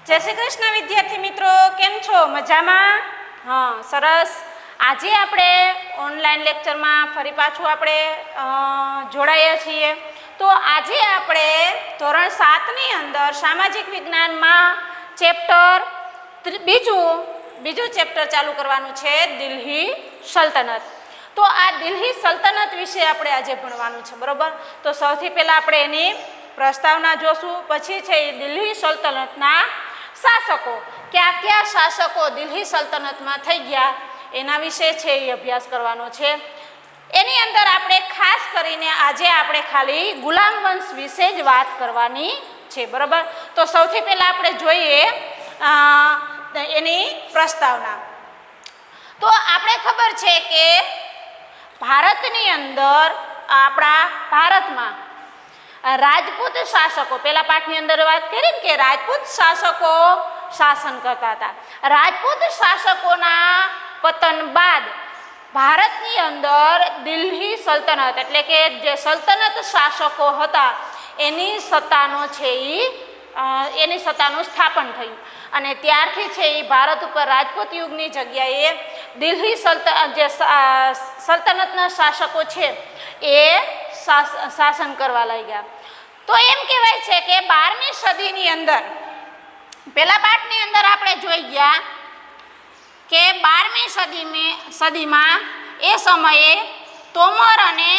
જય શ્રી કૃષ્ણ વિદ્યાર્થી મિત્રો, કેમ છો? મજામાં? હા, સરસ. આજે આપણે ઓનલાઈન લેક્ચરમાં ફરી પાછું આપણે જોડાયા છીએ. તો આજે આપણે ધોરણ 7ની અંદર સામાજિક વિજ્ઞાનમાં ચેપ્ટર બીજું ચેપ્ટર ચાલુ કરવાનું છે, દિલ્હી સલ્તનત. તો આ દિલ્હી સલ્તનત વિશે આપણે આજે ભણવાનું છે, બરોબર? તો સૌથી પહેલાં આપણે એની પ્રસ્તાવના જોશું, પછી છે એ દિલ્હી સલ્તનતના શાસકો, કયા શાસકો દિલ્હી સલ્તનતમાં થઈ ગયા એના વિશે છે એ અભ્યાસ કરવાનો છે. એની અંદર આપણે ખાસ કરીને આજે આપણે ખાલી ગુલામ વંશ વિશે જ વાત કરવાની છે, બરાબર? તો સૌથી પહેલાં આપણે જોઈએ એની પ્રસ્તાવના. તો આપણે ખબર છે કે ભારતની અંદર, આપણા ભારતમાં રાજપૂત શાસકો, પહેલા પાઠની અંદર વાત કરી ને કે રાજપૂત શાસકો શાસન કરતા હતા. રાજપૂત શાસકોના પતન બાદ ભારતની અંદર દિલ્હી સલ્તનત, એટલે કે જે સલ્તનત શાસકો હતા એની સત્તાનું સ્થાપન થયું અને ત્યારથી છે એ ભારત ઉપર રાજપૂત યુગની જગ્યાએ દિલ્હી સલ્તનતના શાસકો છે એ શાસન કરવા લાગ્યા. તો એમ કહેવાય છે કે 12મી સદીની અંદર, પહેલા પાઠની અંદર આપણે જોઈ ગયા કે 12મી સદીમાં એ સમયે તોમર અને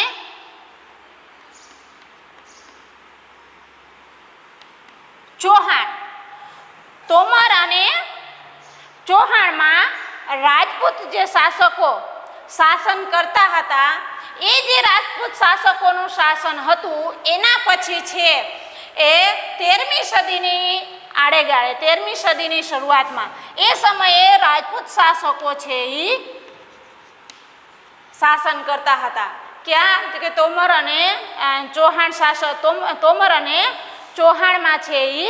ચૌહાણમાં રાજપૂત જે શાસકો શાસન કરતા હતા, એ જે રાજપૂત શાસકોનું શાસન હતું એના પછી છે એ 13મી સદીની આડેગાળે, 13મી સદીની શરૂઆતમાં એ સમયે રાજપૂત શાસકો છે એ શાસન કરતા હતા. ક્યાં? કે તોમર અને ચૌહાણમાં છે એ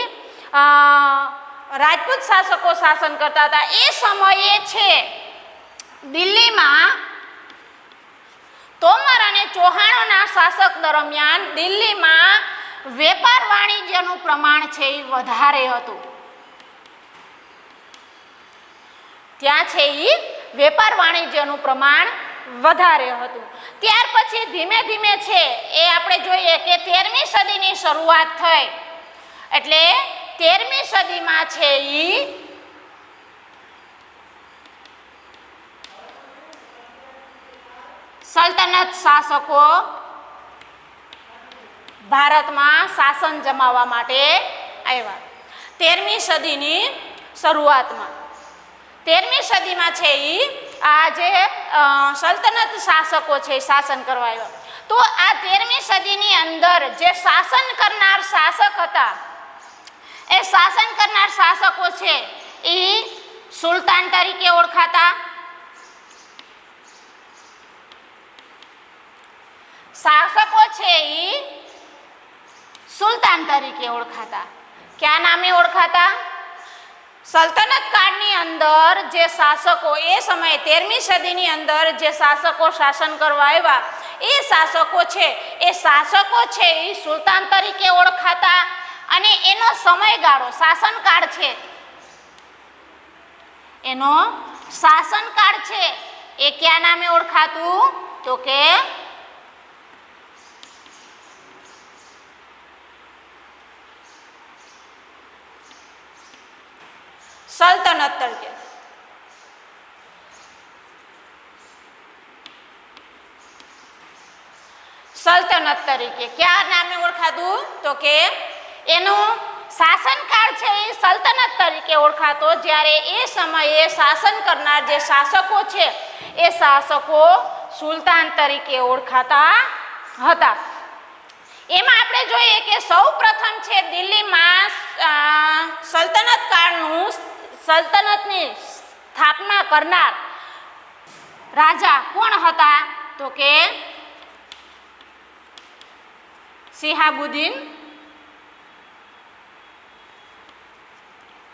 રાજપૂત શાસકો શાસન કરતા હતા. એ સમયે છે દિલ્હીમાં તોમર અને ચૌહાણોના શાસક દરમિયાન દિલ્હીમાં વેપાર વાણિજ્યનું પ્રમાણ છે એ વધારે હતું. ત્યાં છે એ વેપાર વાણિજ્યનું પ્રમાણ વધારે હતું. ત્યાર પછી ધીમે ધીમે છે એ આપણે જોઈએ કે 13મી સદીની શરૂઆત થઈ, એટલે 13મી સદીમાં છે એ સલ્તનત શાસકો ભારતમાં શાસન જમાવવા માટે આવ્યા. 13મી સદીની શરૂઆતમાં 13મી સદીમાં છે એ આ જે સલ્તનત શાસકો છે શાસન કરવા આવ્યા. તો આ 13મી સદીની અંદર જે શાસન કરનાર શાસક હતા, એ શાસન કરનાર શાસકો છે એ સુલતાન તરીકે ઓળખાતા. શાસકો છે એ સુલતાન તરીકે ઓળખાતા. ક્યાં નામે ઓળખાતા? સલ્તનત કાળની અંદર જે શાસકો, એ સમયે 13મી સદીની અંદર જે શાસકો શાસન કરવા આવ્યા, એ શાસકો છે એ સુલતાન તરીકે ઓળખાતા. અને એનો સમયગાળો, શાસનકાળ છે, એનો શાસનકાળ છે એ કયા નામે ઓળખાતું? તો કે સલ્તનત તરીકે. સલ્તનત તરીકે કયા નામે ઓળખાતું? તો કે એનો શાસનકાળ છે એ સલ્તનત તરીકે ઓળખાતો. જ્યારે એ સમયે શાસન કરનાર જે શાસકો છે એ શાસકો સુલતાન તરીકે ઓળખાતા હતા. એમાં આપણે જોઈએ કે સૌ પ્રથમ છે દિલ્હીમાં સલ્તનતની સ્થાપના કરનાર રાજા કોણ હતા? તો કે શિહાબુદ્દીન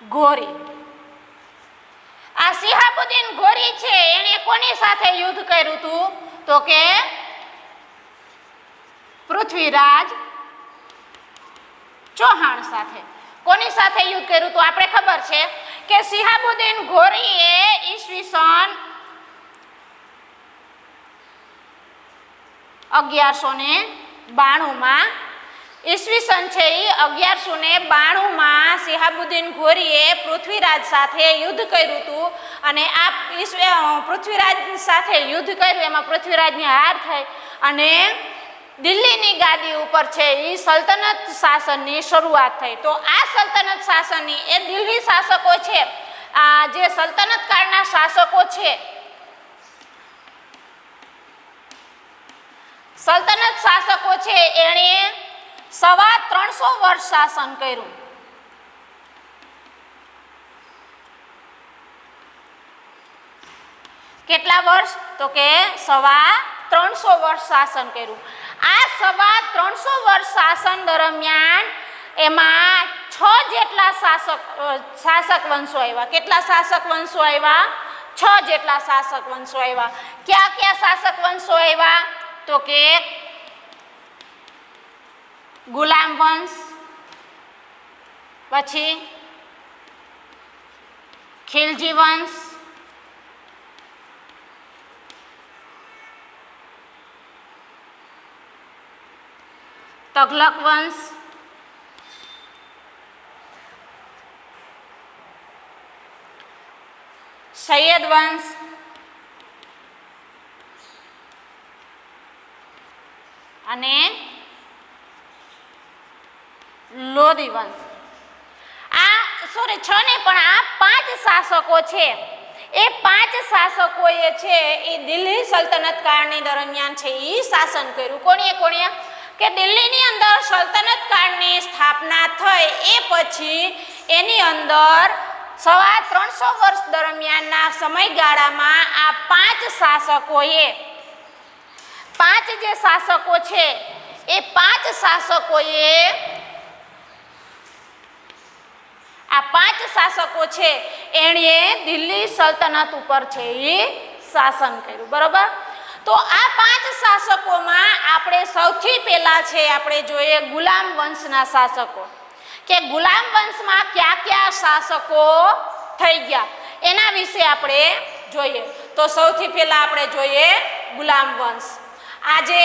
ગોરી. આ શિહાબુદ્દીન ગોરી છે એણે કોની સાથે યુદ્ધ કર્યું હતું? તો કે પૃથ્વીરાજ ચૌહાણ સાથે. કોની સાથે યુદ્ધ કર્યું? તો આપણે ખબર છે કે શિહાબુદ્દીન ઘોરીએ ઈસવીસન 1192 ઈસવીસન છે એ 1192 શિહાબુદ્દીન ઘોરીએ પૃથ્વીરાજ સાથે યુદ્ધ કર્યું હતું અને આ પૃથ્વીરાજ સાથે યુદ્ધ કર્યું એમાં પૃથ્વીરાજની હાર થઈ અને દિલ્હીની ગાદી ઉપર છે એ સલ્તનત શાસનની શરૂઆત થઈ. તો આ સલ્તનત શાસનની એ દિલ્હી શાસકો છે, આ જે સલ્તનત કાળના શાસકો છે, સલ્તનત શાસકો છે એણે 350 વર્ષ શાસન કર્યું. કેટલા વર્ષ? તો કે 350 વર્ષ શાસન કર્યું. આ 350 વર્ષ શાસન દરમિયાન એમાં 6 જેટલા શાસક વંશો આવ્યા. કેટલા શાસક વંશો આવ્યા? 6 જેટલા શાસક વંશો આવ્યા. કયા કયા શાસક વંશો આવ્યા? તો કે ગુલામ વંશ, પછી ખિલજી વંશ, તગલક વંશ, સૈયદ વંશ અને લોધી વંશ. આ 6 નહીં પણ આ 5 શાસકો છે એ 5 શાસકોએ છે એ દિલ્હી સલ્તનત કાળની દરમિયાન છે એ શાસન કર્યું. કોણે? કે દિલ્હીની અંદર સલ્તનત કાળની સ્થાપના થઈ એ પછી એની અંદર 350 વર્ષ દરમિયાનના સમયગાળામાં આ 5 શાસકોએ 5 જે શાસકો છે એ 5 શાસકોએ આ 5 શાસકો છે એણે દિલ્હી સલ્તનત ઉપર છે એ શાસન કર્યું. બરોબર? તો આ 5 શાસકોમાં આપણે સૌથી પહેલા છે આપણે જોઈએ ગુલામ વંશના શાસકો, કે ગુલામ વંશમાં કયા કયા શાસકો થઈ ગયા એના વિશે આપણે જોઈએ. તો સૌથી પહેલા આપણે જોઈએ ગુલામ વંશ. આજે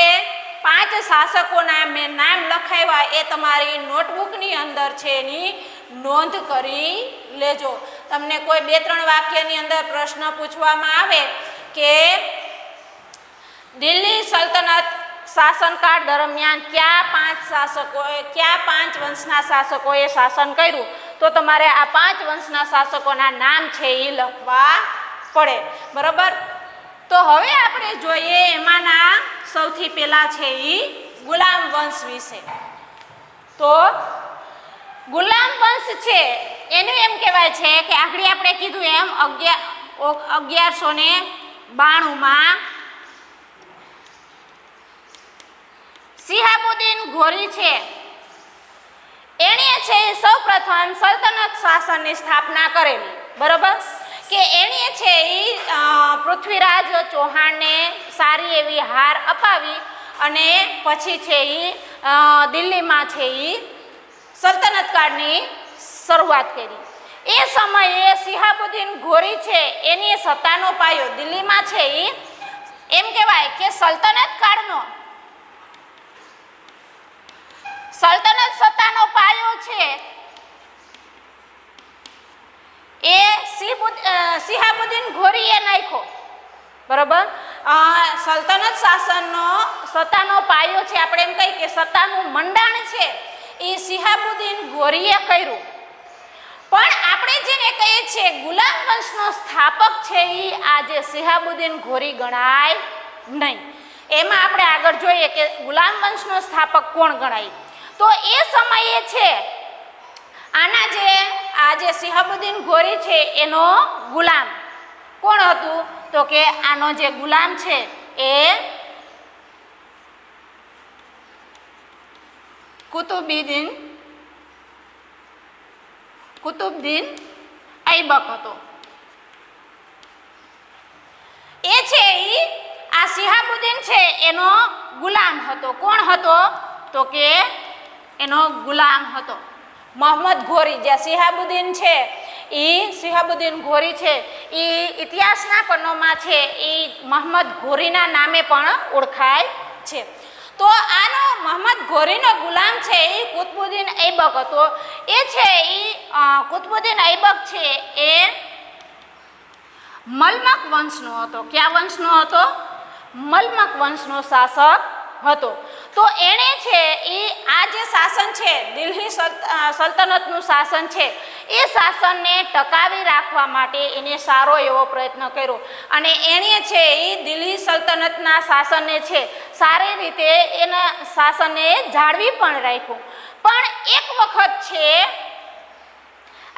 5 શાસકોના મેં નામ લખાવ્યા એ તમારી નોટબુકની અંદર છે એની નોંધ કરી લેજો. તમને કોઈ 2-3 વાક્યની અંદર પ્રશ્ન પૂછવામાં આવે કે દિલ્હી સલ્તનત શાસનકાળ દરમિયાન કયા 5 વંશના શાસકોએ શાસન કર્યું, તો તમારે આ 5 વંશના શાસકોના નામ છે એ લખવા પડે. બરાબર? તો હવે આપણે જોઈએ એમાંના સૌથી પહેલા છે એ ગુલામ વંશ વિશે. તો ગુલામ વંશ છે એનું એમ કહેવાય છે કે આગળ આપણે કીધું એમ 1192 શિહાબુદ્દીન ઘોરી છે એણે છે સૌપ્રથમ સલ્તનત શાસનની સ્થાપના કરેલી. બરોબર? કે એણે છે એ પૃથ્વીરાજ ચૌહાણને સારી એવી હાર અપાવી અને પછી છે એ દિલ્હીમાં છે એ સલ્તનત કાળની શરૂઆત કરી. એ સમયે શિહાબુદ્દીન ઘોરી છે એની સત્તાનો પાયો દિલ્હીમાં છે એ એમ કહેવાય કે સલ્તનત કાળનો સલ્તનત સત્તાનો પાયો છે એ શિહાબુદ્દીન ઘોરીએ નાખ્યો. બરોબર? સલ્તનત સત્તાનો પાયો છે આપણે એમ કહીએ કે સત્તાનું મંડાણ છે એ શિહાબુદ્દીન ઘોરીએ કર્યું. પણ આપણે જેને કહીએ છીએ ગુલામ વંશનો સ્થાપક છે એ આજે શિહાબુદ્દીન ઘોરી ગણાય નહીં. એમાં આપણે આગળ જોઈએ કે ગુલામ વંશનો સ્થાપક કોણ ગણાય. તો એ સમયે છે આ જે શિહાબુદ્દીન ઘોરી છે એનો ગુલામ કોણ હતું? તો કે આનો જે ગુલામ છે એ કુતુબુદ્દીન ઐબક હતો. એ છે આ શિહાબુદ્દીન છે એનો ગુલામ હતો. કોણ હતો? તો કે એનો ગુલામ હતો. મોહમ્મદ ઘોરી, જે શિહાબુદ્દીન છે એ શિહાબુદ્દીન ઘોરી છે એ ઇતિહાસના પન્નામાં છે એ મોહમ્મદ ઘોરીના નામે પણ ઓળખાય છે. તો આનો મોહમ્મદ ઘોરીનો ગુલામ છે એ કુતબુદ્દીન ઐબક હતો. એ છે એ કુતબુદ્દીન ઐબક છે એ મલમક વંશનો હતો. કયા વંશનો હતો? મલમક વંશનો શાસક હતો. તો એણે છે એ આ જે શાસન છે દિલ્હી સલ્તનતનું શાસન છે એ શાસનને ટકાવી રાખવા માટે એને સારો એવો પ્રયત્ન કર્યો અને એણે છે એ દિલ્હી સલ્તનતના શાસનને છે સારી રીતે એના શાસનને જાળવી પણ રાખ્યું. પણ એક વખત છે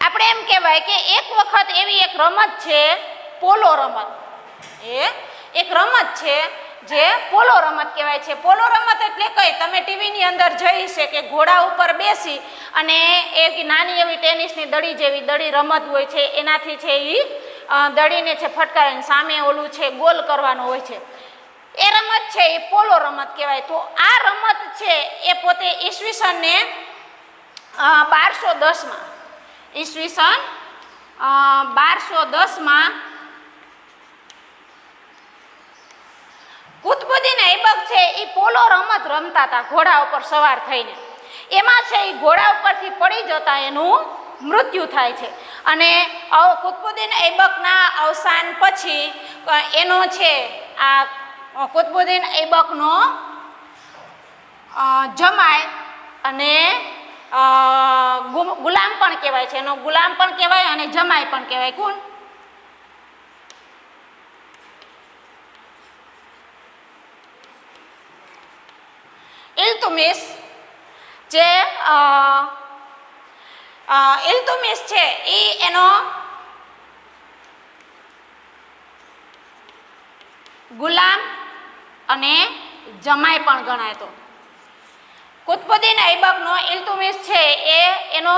આપણે એમ કહેવાય કે એક વખત એવી એક રમત છે પોલો રમત. એ એક રમત છે જે પોલો રમત કહેવાય છે. પોલો રમત એટલે કઈ તમે ટીવીની અંદર જોઈ છે કે ઘોડા ઉપર બેસી અને એક નાની એવી ટેનિસની દડી જેવી દડી રમત હોય છે એનાથી છે એ દડીને છે ફટકારીને સામે ઓલું છે ગોલ કરવાનો હોય છે. એ રમત છે એ પોલો રમત કહેવાય. તો આ રમત છે એ પોતે ઈસવીસનને 1210માં ઈસવીસન 1210માં કુતબુદ્દીન ઐબક છે એ પોલો રમત રમતા હતા ઘોડા ઉપર સવાર થઈને. એમાં છે એ ઘોડા ઉપરથી પડી જતા એનું મૃત્યુ થાય છે અને કુતબુદ્દીન ઐબકના અવસાન પછી એનો છે આ કુતબુદ્દીન ઐબકનો જમાય અને ગુલામ પણ કહેવાય છે. એનો ગુલામ પણ કહેવાય અને જમાય પણ કહેવાય. કોણ? ઇલ્તુમિશ. જે ઇલ્તુમિશ છે એ એનો ગુલામ અને જમાય પણ ગણાતો. કુતબુદ્દીન ઐબકનો ઇલ્તુમિશ છે એ એનો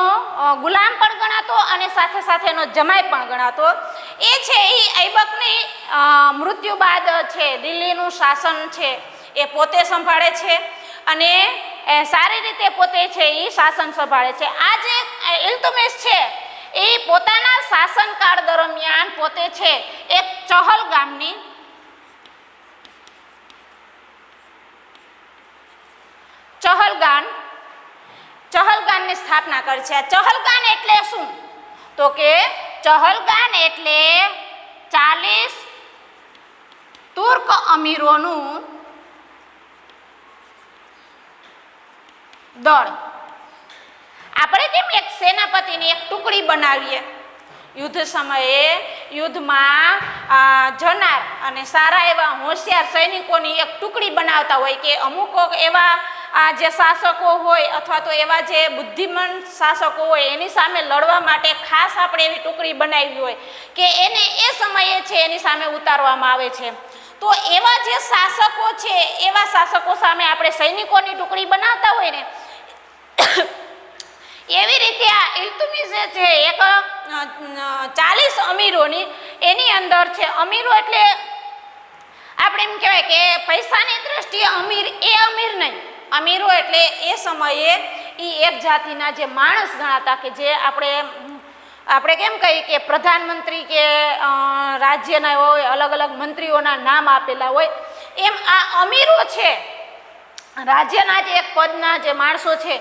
ગુલામ પણ ગણાતો અને સાથે સાથે એનો જમાય પણ ગણાતો. એ છે એ ઐબકની મૃત્યુ બાદ છે દિલ્હીનું શાસન છે એ પોતે સંભાળે છે અને સારી રીતે પોતે છે એ શાસન સંભાળે છે. આ જે ઇલ્તુમિશ છે એ પોતાના શાસનકાળ દરમિયાન પોતે છે એક ચહલગામની ચહલગાનની સ્થાપના કરી છે. ચહલગાન એટલે શું? તો કે ચહલગાન એટલે 40 તુર્ક અમીરોનું દળ. આપણે કેમ એક સેનાપતિની એક ટુકડી બનાવીએ યુદ્ધ સમયે યુદ્ધમાં જનાર અને સારા એવા હોશિયાર સૈનિકોની એક ટુકડી બનાવતા હોય કે અમુક એવા જે શાસકો હોય અથવા તો એવા જે બુદ્ધિમાન શાસકો હોય એની સામે લડવા માટે ખાસ આપણે એવી ટુકડી બનાવી હોય કે એને એ સમયે છે એની સામે ઉતારવામાં આવે છે. તો એવા જે શાસકો છે એવા શાસકો સામે આપણે સૈનિકોની ટુકડી બનાવતા હોય ને એવી રીતે આ ઇલ્તુમિશ છે એક 40 અમીરોની એની અંદર છે. અમીરો એટલે આપણે એમ કહેવાય કે પૈસાની દ્રષ્ટિએ અમીર એ અમીર નહીં. અમીરો એટલે એ સમયે એ એક જાતિના જે માણસ ગણાતા કે જે આપણે કેમ કહીએ કે પ્રધાનમંત્રી કે રાજ્યના હોય અલગ અલગ મંત્રીઓના નામ આપેલા હોય એમ આ અમીરો છે રાજ્યના જે એક પદના જે માણસો છે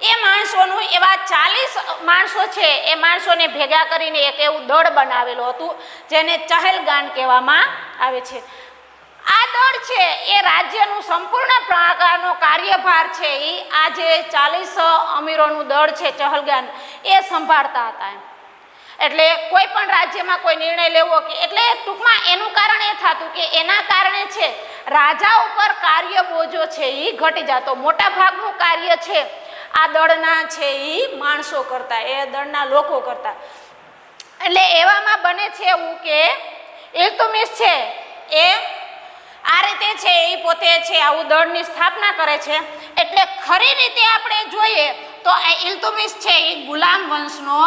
એ માણસોનું એવા 40 માણસો છે એ માણસોને ભેગા કરીને એક એવું દળ બનાવેલું હતું જેને ચહલગાન કહેવામાં આવે છે. આ દળ છે એ રાજ્યનું સંપૂર્ણ પ્રકારનો કાર્યભાર છે એ આ જે 40 અમીરોનું દળ છે ચહલગાન એ સંભાળતા હતા. એટલે કોઈ પણ રાજ્યમાં કોઈ નિર્ણય લેવો કે એટલે ટૂંકમાં એનું કારણ એ થતું કે એના કારણે છે રાજા ઉપર કાર્ય બોજો છે એ ઘટી જતો. મોટા ભાગનું કાર્ય છે આ દળના છે એ માણસો કરતા, એ દળના લોકો કરતા. એટલે એવામાં બને છે એવું કે ઇલ્તુમિશ છે એ આ રીતે છે એ પોતે છે આવું દળની સ્થાપના કરે છે. એટલે ખરી રીતે આપણે જોઈએ તો આ ઇલ્તુમિશ છે એ ગુલામ વંશનો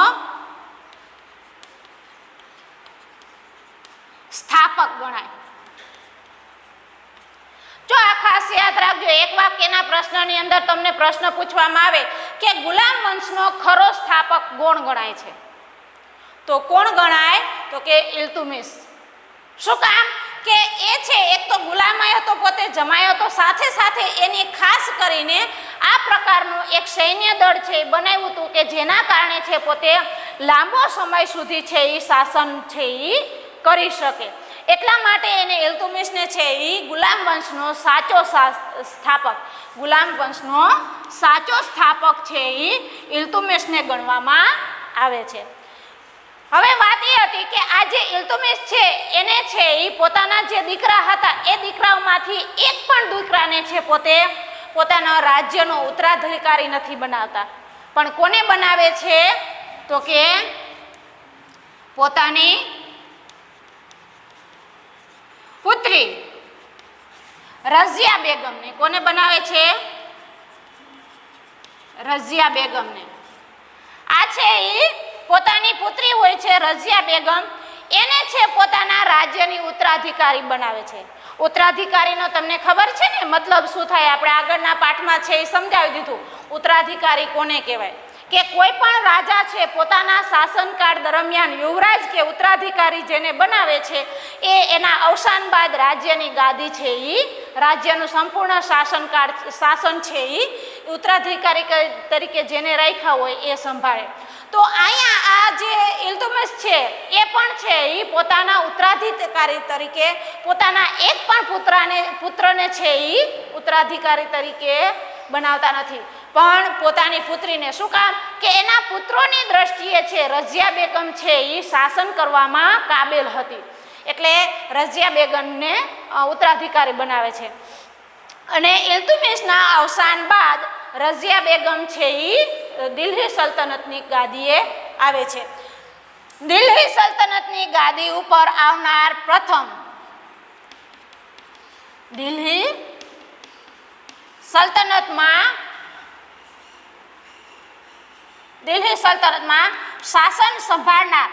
સ્થાપક ગણાય. જો આ ખાસ યાદ રાખજો, એક વાક્યના પ્રશ્નની અંદર તમને પ્રશ્ન પૂછવામાં આવે કે ગુલામ વંશનો ખરો સ્થાપક કોણ ગણાય છે? તો કોણ ગણાય? તો કે ઇલ્તુમિશ. શું કામ? કે એ છે એક તો ગુલામાય હતો, પોતે જમાયો હતો, સાથે સાથે એની ખાસ કરીને આ પ્રકારનું એક સૈન્ય દળ છે એ બનાવ્યું હતું કે જેના કારણે છે પોતે લાંબો સમય સુધી છે એ શાસન છે એ કરી શકે. એટલા માટે એને ઇલ્તુમિશને છે એ ગુલામ વંશનો સાચો સ્થાપક, ગુલામ વંશનો સાચો સ્થાપક છે એ ઇલ્તુમિશને ગણવામાં આવે છે. હવે વાત એ હતી કે આ જે ઇલ્તુમિશ છે એને છે એ પોતાના જે દીકરા હતા એ દીકરાઓમાંથી એક પણ દીકરાને છે પોતે પોતાના રાજ્યનો ઉત્તરાધિકારી નથી બનાવતા, પણ કોને બનાવે છે? તો કે પોતાની પુત્રી રઝિયા બેગમને. કોને બનાવે છે? રઝિયા બેગમને. આ છે એ પોતાની પુત્રી હોય છે રઝિયા બેગમ, એને છે પોતાના રાજ્યની ઉત્તરાધિકારી બનાવે છે. ઉત્તરાધિકારીનો તમને ખબર છે ને મતલબ શું થાય? આપણે આગળના પાઠમાં છે એ સમજાવી દીધું. ઉત્તરાધિકારી કોને કહેવાય? કે કોઈ પણ રાજા છે પોતાના શાસનકાળ દરમિયાન યુવરાજ કે ઉત્તરાધિકારી જેને બનાવે છે એ એના અવસાન બાદ રાજ્યની ગાદી છે એ રાજ્યનું સંપૂર્ણ શાસન છે એ ઉત્તરાધિકારી તરીકે જેને રાખ્યા હોય એ સંભાળે. તો અહીંયા આ જે ઇલ્તુમિશ છે એ પણ છે એ પોતાના ઉત્તરાધિકારી તરીકે પોતાના એક પણ પુત્રને છે એ ઉત્તરાધિકારી તરીકે બનાવતા નથી, પણ પોતાની પુત્રીને. શું કામ? કે એના પુત્રોની દ્રષ્ટિએ છે રઝિયા બેગમ છે એ શાસન કરવામાં કાબેલ હતી, એટલે રઝિયા બેગમને ઉત્તરાધિકારી બનાવે છે. અને ઇલ્તુમિશના અવસાન બાદ રઝિયા બેગમ છે એ દિલ્હી સલ્તનતની ગાદીએ આવે છે. દિલ્હી સલ્તનતની ગાદી ઉપર આવનાર પ્રથમ દિલ્હી સલ્તનતમાં શાસન સંભાળનાર,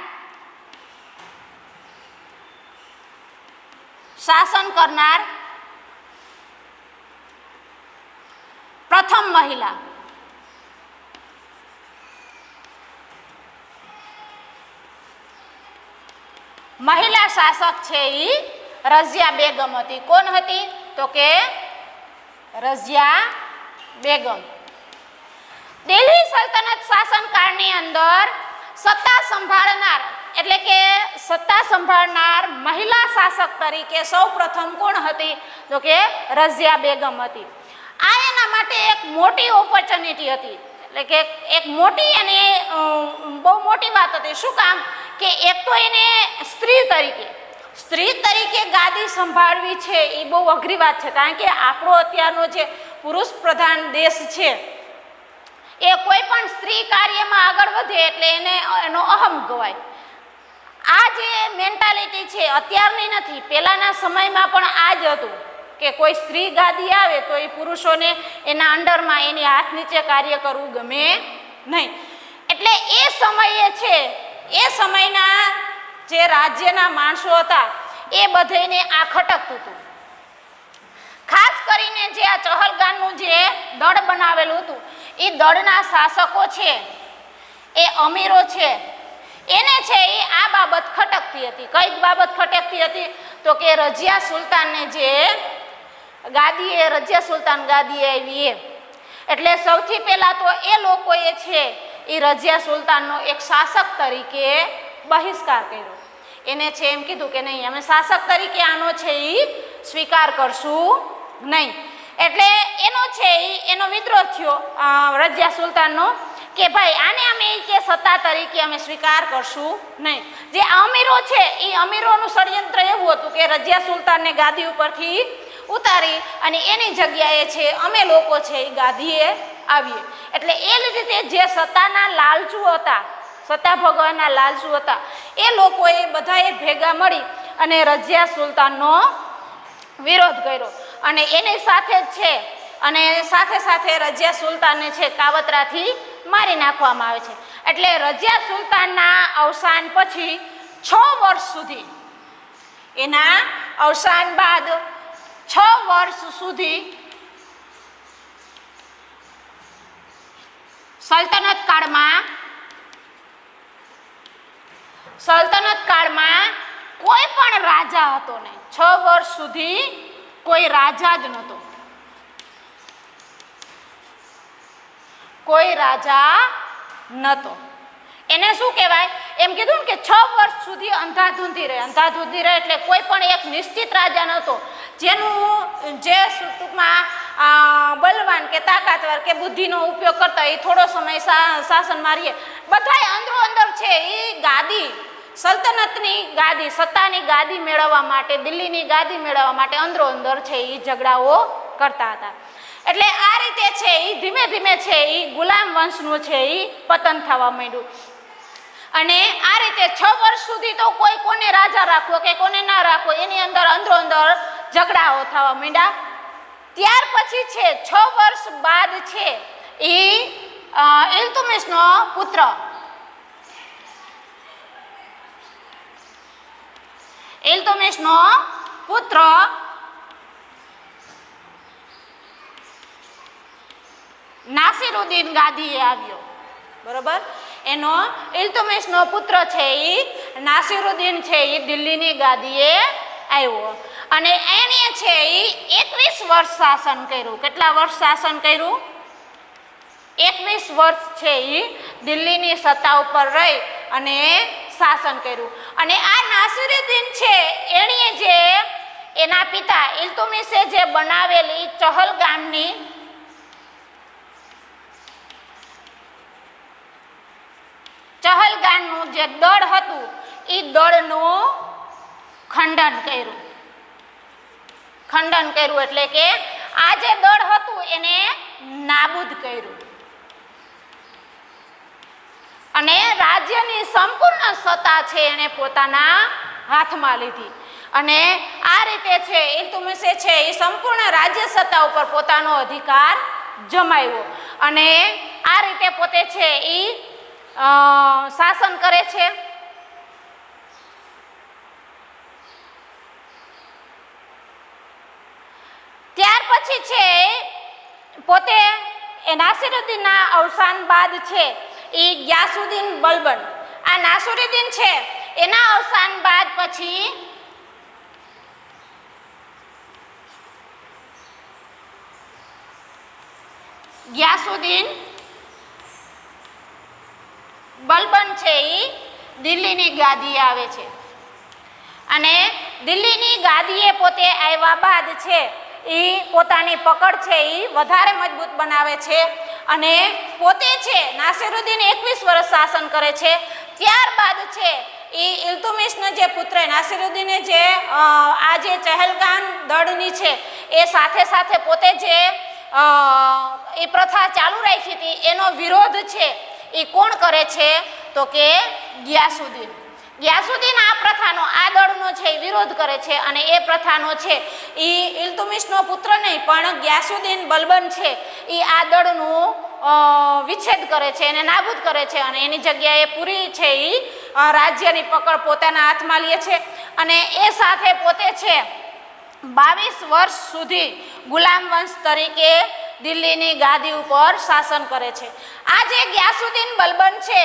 શાસન કરનાર પ્રથમ મહિલા શાસક છે એ રઝિયા બેગમ હતી. કોણ હતી? તો કે રઝિયા બેગમ. દિલ્હી સલ્તનત શાસનકાળની અંદર સત્તા સંભાળનાર મહિલા શાસક તરીકે સૌ પ્રથમ કોણ હતી? તો કે રઝિયા બેગમ હતી. આ એના માટે એક મોટી ઓપોર્ચ્યુનિટી હતી, એટલે કે એક મોટી અને બહુ મોટી વાત હતી. શું કામ? કે એક તો એને સ્ત્રી તરીકે ગાદી સંભાળવી છે એ બહુ અઘરી વાત છે, કારણ કે આપણો અત્યારનો જે પુરુષ પ્રધાન દેશ છે એ કોઈ પણ સ્ત્રી કાર્યમાં આગળ વધે એટલે એનો અહમ ગવાય. આ જે મેન્ટાલિટી છે અત્યારની નથી, પહેલાના સમયમાં પણ આ જ હતું કે કોઈ સ્ત્રી ગાદી આવે તો એ પુરુષોને એના અંડરમાં એની હાથ નીચે કાર્ય કરવું ગમે નહીં. એટલે એ સમયના જે રાજ્યના માણસો હતા એ બધાને આ ખટકતું હતું. ખાસ કરીને જે આ ચહલગાનનું જે દળ બનાવેલું હતું એ દળના શાસકો છે એ અમીરો છે એને છે એ આ બાબત ખટકતી હતી. કઈ બાબત ખટકતી હતી? તો કે રઝિયા સુલતાનને જે રઝિયા સુલતાન ગાદીએ આવી એટલે સૌથી પહેલા તો એ લોકોએ છે એ રઝિયા સુલતાનનો એક શાસક તરીકે બહિષ્કાર કર્યો. એને છે એમ કીધું કે નહીં, અમે શાસક તરીકે આનો છે એ સ્વીકાર કરશું નહીં. એટલે એનો વિદ્રોહ થયો રઝિયા સુલતાનનો કે ભાઈ આને અમે કે સત્તા તરીકે અમે સ્વીકાર કરશું નહીં. જે અમીરો છે એ અમીરોનું ષડયંત્ર એવું હતું કે રઝિયા સુલતાનને ગાદી ઉપરથી ઉતારી અને એની જગ્યાએ છે અમે લોકો છે એ ગાદીએ આવીએ. એટલે એ રીતે જે સત્તાના લાલચુ હતા, સત્તા ભોગવવાના લાલચુ હતા એ લોકોએ બધાએ ભેગા મળી અને રઝિયા સુલતાનનો વિરોધ કર્યો. અને એની સાથે જ છે અને સાથે રઝિયા સુલતાનને છે કાવતરાથી મારી નાખવામાં આવે છે. એટલે રઝિયા સુલતાનના અવસાન પછી 6 વર્ષ સુધી, એના અવસાન બાદ 6 વર્ષ સુધી સલ્તનત કાળમાં કોઈ પણ રાજા હતો નહીં. 6 વર્ષ સુધી કોઈ રાજા જ નહોતો. કોઈ રાજા નહોતો. એને શું કહેવાય? એમ કીધું ને કે 6 વર્ષ સુધી અંધાધૂંધી રહે. અંધાધૂંધી રહે એટલે કોઈ પણ એક નિશ્ચિત રાજા નહોતો જેનું જે ટૂંકમાં બલવાન કે તાકાતવર કે બુદ્ધિનો ઉપયોગ કરતા એ થોડો સમય શાસન મારીએ. બધાય અંદરો અંદર છે એ ગાદી, સલ્તનતની ગાદી, સત્તાની ગાદી મેળવવા માટે, દિલ્હીની ગાદી મેળવવા માટે અંદરો અંદર છે એ ઝઘડાઓ કરતા હતા. એટલે આ રીતે છે એ ધીમે ધીમે છે એ ગુલામ વંશનું છે એ પતન થવા માંડ્યું. અને આ રીતે 6 વર્ષ સુધી તો કોઈ કોને રાજા રાખવો કે કોને ના રાખવો એની અંદર અંદરો અંદર ઝઘડાઓ થવા માંડ્યા. ત્યાર પછી છે 6 વર્ષ બાદ છે એ ઇલ્તુમિશનો પુત્ર નાસિરુદ્દીન ગાદીએ આવ્યો. બરોબર? એનો ઇલ્તુમિશનો પુત્ર છે એ નાસિરુદ્દીન છે એ દિલ્હીની ગાદીએ આવ્યો અને એણે છે એ 21 વર્ષ શાસન કર્યું. કેટલા વર્ષ શાસન કર્યું? 21 વર્ષ છે એ દિલ્હીની સત્તા ઉપર રહી અને શાસન કર્યું. અને આ નાસિરુદ્દીન છે એણે જે એના પિતા ઇલ્તુમિશે જે બનાવેલી ચહલગામનું જે દળ હતું એ દળનું ખંડન કર્યું. એટલે કે આ જે દળ હતું એને નાબૂદ કર્યું અને રાજ્યની સંપૂર્ણ સત્તા છે એને પોતાના હાથમાં લીધી. અને આ રીતે છે ઇલ્તુમિશે છે એ સંપૂર્ણ રાજ્ય સત્તા ઉપર પોતાનો અધિકાર જમાવ્યો અને આ રીતે પોતે છે એ શાસન કરે છે. ત્યાર પછી છે પોતે નાસિરુદ્દીનના અવસાન બાદ છે એ ગ્યાસુદ્દીન બલબન, આ નાસિરુદ્દીન છે એના અવસાન બાદ પછી ગ્યાસુદ્દીન બલબન છે એ દિલ્હીની ગાદીએ આવે છે અને દિલ્હીની ગાદીએ પોતે આવ્યા બાદ છે એ પોતાની પકડ છે એ વધારે મજબૂત બનાવે છે અને પોતે છે નાસિરુદ્દીન 21 વર્ષ શાસન કરે છે. ત્યારબાદ છે એ ઇલ્તુમિશનો જે પુત્ર નાસિરુદ્દીને જે આ જે ચહલગામ દળની છે એ સાથે સાથે પોતે જે એ પ્રથા ચાલુ રાખી હતી એનો વિરોધ છે એ કોણ કરે છે? તો કે ગ્યાસુદ્દીન આ પ્રથાનો, આ દળનો છે વિરોધ કરે છે અને એ પ્રથાનો છે એ ઇલ્તુમિશનો પુત્ર નહીં પણ ગ્યાસુદ્દીન બલબન છે એ આ દળનું વિચ્છેદ કરે છે, એને નાબૂદ કરે છે અને એની જગ્યાએ પૂરી છે એ રાજ્યની પકડ પોતાના હાથમાં લે છે અને એ સાથે પોતે છે 22 વર્ષ સુધી ગુલામ વંશ તરીકે દિલ્હીની ગાદી ઉપર શાસન કરે છે. આ જે ગ્યાસુદ્દીન બલબન છે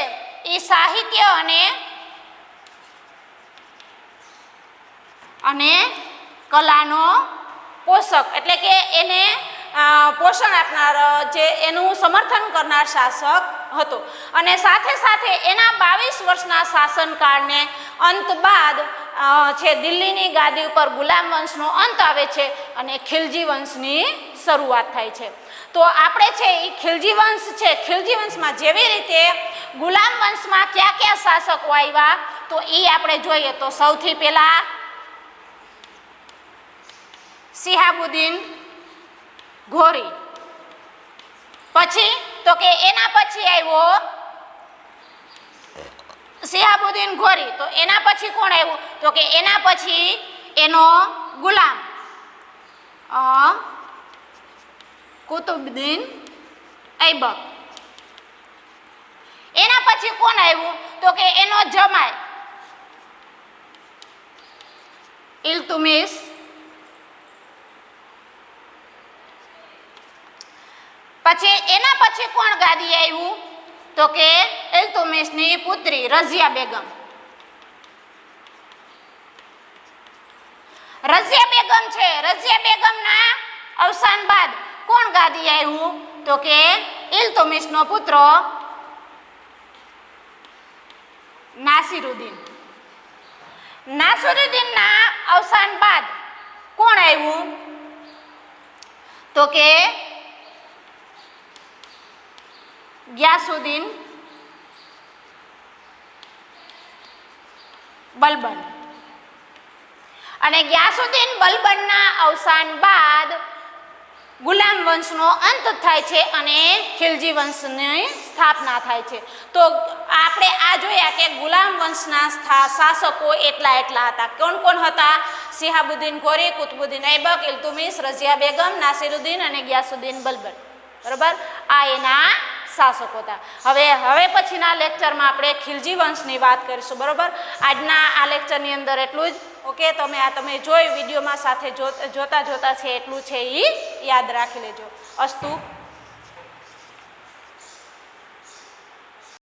એ સાહિત્ય અને કલાનો પોષક એટલે કે એને પોષણ આપનાર, જે એનું સમર્થન કરનાર શાસક હતો અને સાથે સાથે એના 22 વર્ષના શાસનકાળને અંત બાદ છે દિલ્હીની ગાદી ઉપર ગુલામ વંશનો અંત આવે છે અને ખિલજી વંશની શરૂઆત થાય છે. તો આપણે છે એ ખિલજી વંશ છે, ખિલજી વંશમાં જેવી રીતે ગુલામ વંશમાં કયા કયા શાસકો આવ્યા તો એ આપણે જોઈએ તો સૌથી પહેલા શિહાબુદ્દીન ઘોરી, પછી તો કે એના પછી આવ્યો શિહાબુદ્દીન ઘોરી, તો એના પછી કોણ આવ્યું તો કે એના પછી એનો ગુલામ કુતુબુદ્દીન ઐબક. એના પછી કોણ આવ્યું તો કે એનો જમાઈ ઇલ્તુમિશ. પછી એના પછી કોણ ગાદી આવ્યું તો કે ઇલ્તુમિશની પુત્રી રઝિયા બેગમ. રઝિયા બેગમ છે. રઝિયા બેગમના અવસાન બાદ કોણ ગાદી આવ્યું? તો કે ઇલ્તુમિશનો પુત્ર નાસિરુદ્દીન. નાસિરુદ્દીનના અવસાન બાદ કોણ આવ્યું? તો કે ગ્યાસુદ્દીન બલબન. અને ગ્યાસુદ્દીન બલબનના અવસાન બાદ ગુલામ વંશનો અંત થાય છે અને ખિલજી વંશની સ્થાપના થાય છે. તો આપણે આ જોયા કે ગુલામ વંશના શાસકો એટલા હતા. કોણ કોણ હતા? શિહાબુદ્દીન ગોરી, કુતબુદ્દીન ઐબક, ઇલ્તુમિશ, રઝિયા બેગમ, નાસિરુદ્દીન અને ગ્યાસુદ્દીન બલબન. બરાબર, આ એના શાસકો હતા. હવે પછીના લેક્ચરમાં આપણે ખિલજી વંશની વાત કરીશું. બરાબર, આજના આ લેક્ચરની અંદર એટલું જ. ઓકે, તમે જોઈ વિડીયોમાં સાથે જોતા છે એટલું છે એ યાદ રાખી લેજો. અસ્તુ.